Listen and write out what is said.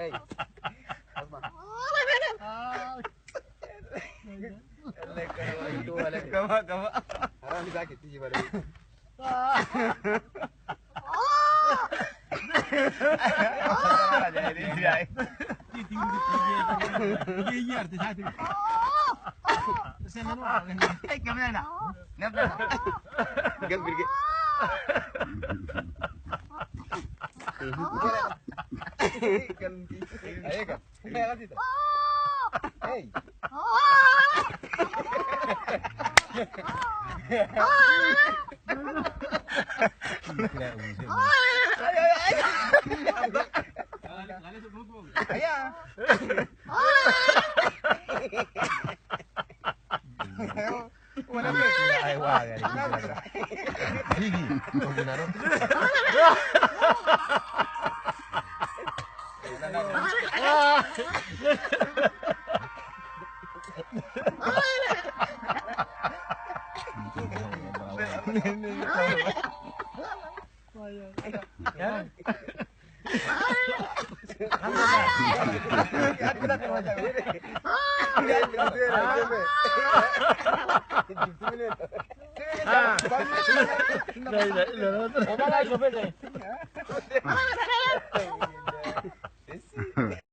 Hey. Asma. Gama. Harami sakit tiji ba dai. Gas birge. Kan ayo kan. Ayo kan situ. Hey.